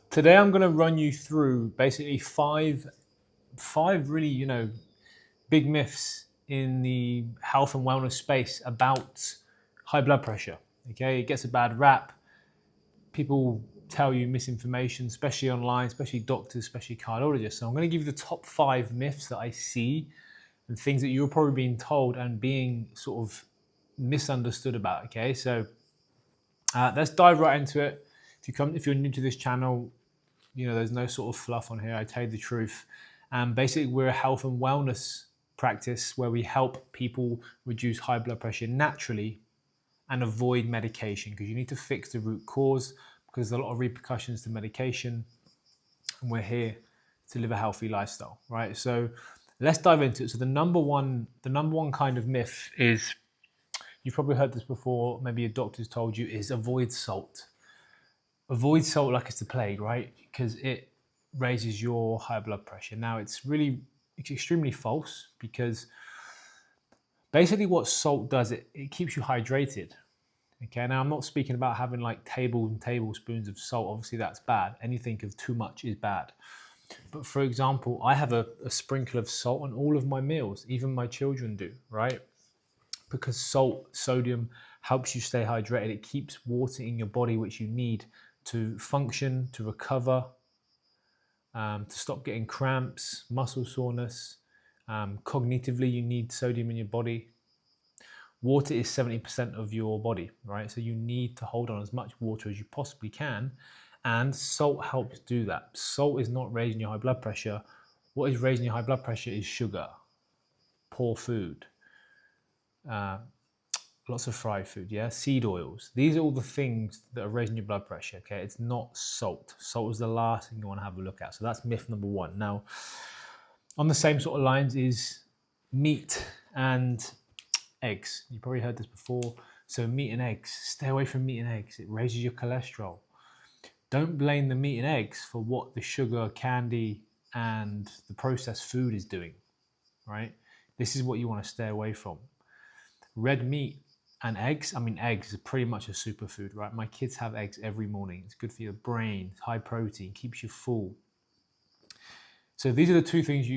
Today I'm going to run you through basically five really, big myths in the health and wellness space about high blood pressure. Okay, it gets a bad rap. People tell you misinformation, especially online, especially doctors, especially cardiologists. So I'm going to give you the top 5 myths that I see and things that you're probably being told and being sort of misunderstood about. Okay, so let's dive right into it. If you're new to this channel, there's no sort of fluff on here. I tell you the truth. And basically, we're a health and wellness practice where we help people reduce high blood pressure naturally and avoid medication, because you need to fix the root cause, because there's a lot of repercussions to medication, and we're here to live a healthy lifestyle, right? So let's dive into it. So the number one kind of myth is, you've probably heard this before, maybe your doctor's told you, is avoid salt. Avoid salt like it's the plague, right? Because it raises your high blood pressure. Now, it's extremely false, because basically what salt does, it keeps you hydrated. Okay, now I'm not speaking about having like tablespoons of salt. Obviously, that's bad. Anything of too much is bad. But for example, I have a sprinkle of salt on all of my meals. Even my children do, right? Because sodium helps you stay hydrated. It keeps water in your body, which you need to function, to recover, to stop getting cramps, muscle soreness. Cognitively, you need sodium in your body. Water is 70% of your body, right? So you need to hold on as much water as you possibly can. And salt helps do that. Salt is not raising your high blood pressure. What is raising your high blood pressure is sugar, poor food, lots of fried food, yeah, seed oils. These are all the things that are raising your blood pressure, okay? It's not salt. Salt is the last thing you want to have a look at. So that's myth number 1. Now, on the same sort of lines is meat and eggs. You probably heard this before. So meat and eggs, stay away from meat and eggs. It raises your cholesterol. Don't blame the meat and eggs for what the sugar, candy, and the processed food is doing, right? This is what you want to stay away from. Red meat and eggs, eggs is pretty much a superfood, right? My kids have eggs every morning. It's good for your brain, high protein, keeps you full. So these are the two things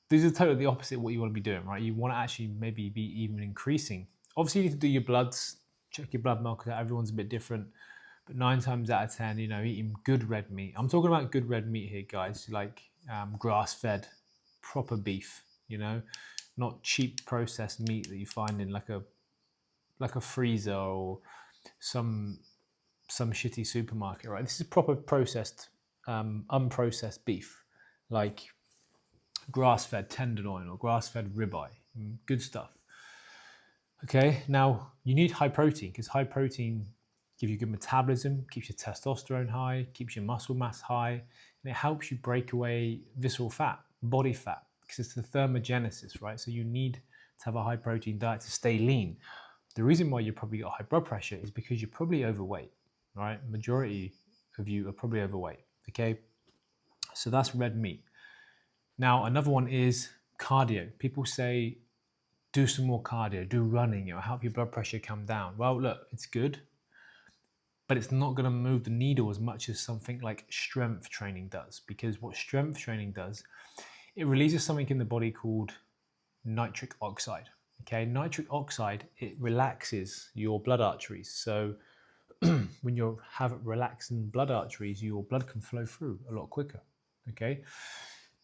these are totally the opposite of what you want to be doing, right? You want to actually maybe be even increasing. Obviously, you need to do your bloods, check your blood markers out. Everyone's a bit different. But 9 times out of 10, eating good red meat. I'm talking about good red meat here, guys, like grass-fed, proper beef, not cheap processed meat that you find in like a freezer or some shitty supermarket, right? This is proper processed, unprocessed beef, like grass-fed tenderloin or grass-fed ribeye. Good stuff. Okay, now you need high protein, because high protein gives you good metabolism, keeps your testosterone high, keeps your muscle mass high, and it helps you break away visceral fat, body fat, because it's the thermogenesis, right? So you need to have a high protein diet to stay lean. The reason why you probably got high blood pressure is because you're probably overweight, right? Majority of you are probably overweight, okay? So that's red meat. Now, another one is cardio. People say, do some more cardio, do running, it'll help your blood pressure come down. Well, look, it's good, but it's not going to move the needle as much as something like strength training does, because what strength training does, it releases something in the body called nitric oxide. Okay, nitric oxide, it relaxes your blood arteries. So when you have relaxing blood arteries, your blood can flow through a lot quicker. Okay,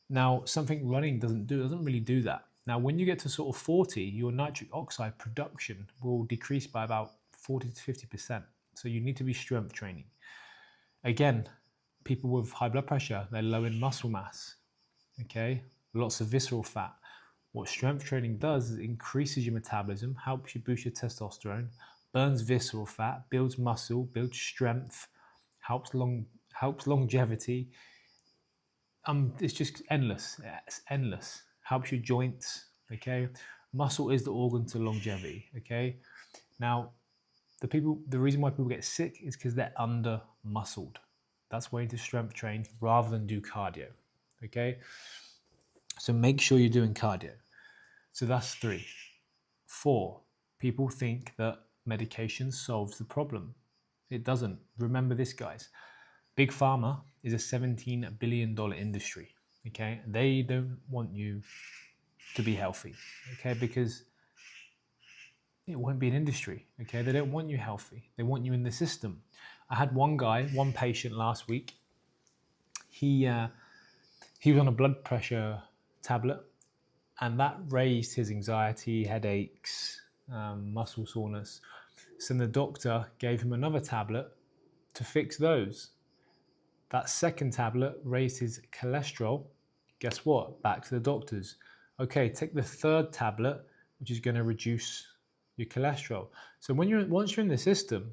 now something running doesn't really do that. Now, when you get to sort of 40, your nitric oxide production will decrease by about 40 to 50%. So you need to be strength training. Again, people with high blood pressure, they're low in muscle mass. Okay, lots of visceral fat. What strength training does is it increases your metabolism, helps you boost your testosterone, burns visceral fat, builds muscle, builds strength, helps longevity. It's just endless. It's endless. Helps your joints. Okay, muscle is the organ to longevity. Okay, now the reason why people get sick is because they're under muscled. That's why you need to strength train rather than do cardio. Okay, so make sure you're doing cardio. So that's 3. 4, people think that medication solves the problem. It doesn't. Remember this, guys. Big Pharma is a $17 billion industry, okay? They don't want you to be healthy, okay? Because it won't be an industry, okay? They don't want you healthy. They want you in the system. I had one patient last week. He was on a blood pressure tablet, and that raised his anxiety, headaches, muscle soreness. So the doctor gave him another tablet to fix those. That second tablet raised his cholesterol. Guess what? Back to the doctors. Okay, take the third tablet, which is going to reduce your cholesterol. So once you're in the system,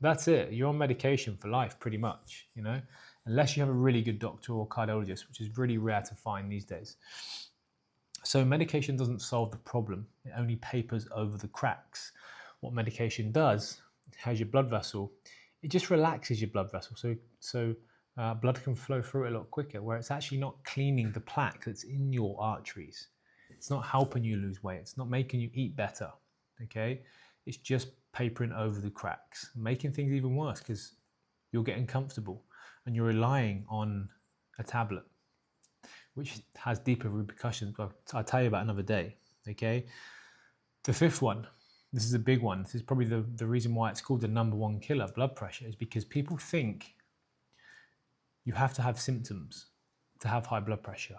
that's it. You're on medication for life, pretty much, you know, unless you have a really good doctor or cardiologist, which is really rare to find these days. So medication doesn't solve the problem. It only papers over the cracks. What medication does, it has your blood vessel. It just relaxes your blood vessel. So blood can flow through it a lot quicker, where it's actually not cleaning the plaque that's in your arteries. It's not helping you lose weight. It's not making you eat better, okay? It's just papering over the cracks, making things even worse because you're getting comfortable and you're relying on a tablet, which has deeper repercussions, but I'll tell you about another day, okay? The fifth one, this is a big one. This is probably the reason why it's called the number one killer, blood pressure, is because people think you have to have symptoms to have high blood pressure.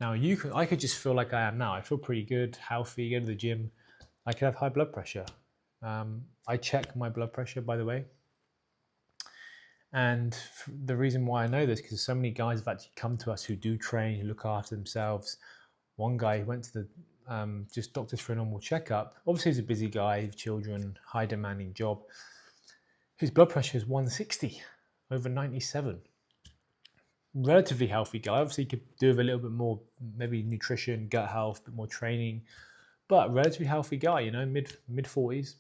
Now, I could just feel like I am now. I feel pretty good, healthy, go to the gym. I could have high blood pressure. I check my blood pressure, by the way. And the reason why I know this, because so many guys have actually come to us who do train, who look after themselves. One guy went to the just doctors for a normal checkup. Obviously, he's a busy guy, with children, high demanding job. His blood pressure is 160 over 97. Relatively healthy guy. Obviously, he could do with a little bit more, maybe nutrition, gut health, a bit more training. But relatively healthy guy, you know, mid 40s,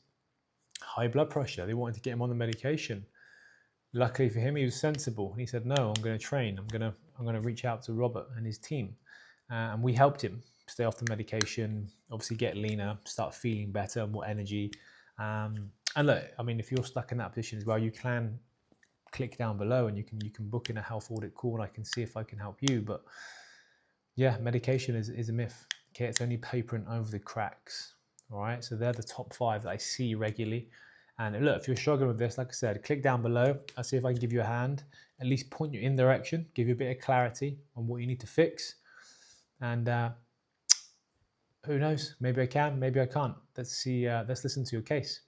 high blood pressure. They wanted to get him on the medication. Luckily for him, he was sensible. He said, "No, I'm going to train. I'm going to reach out to Robert and his team," and we helped him stay off the medication. Obviously, get leaner, start feeling better, more energy. And look, I mean, if you're stuck in that position as well, you can click down below and you can book in a health audit call, and I can see if I can help you. But yeah, medication is a myth. Okay, it's only papering over the cracks. All right, so they're the top 5 that I see regularly. And look, if you're struggling with this, like I said, click down below. I'll see if I can give you a hand, at least point you in direction, give you a bit of clarity on what you need to fix. And who knows? Maybe I can, maybe I can't. Let's see. Let's listen to your case.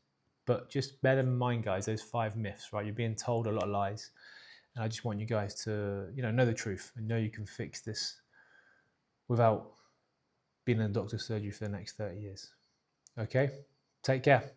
But just bear them in mind, guys. Those 5 myths, right? You're being told a lot of lies, and I just want you guys to, know the truth and know you can fix this without being in a doctor's surgery for the next 30 years. Okay? Take care.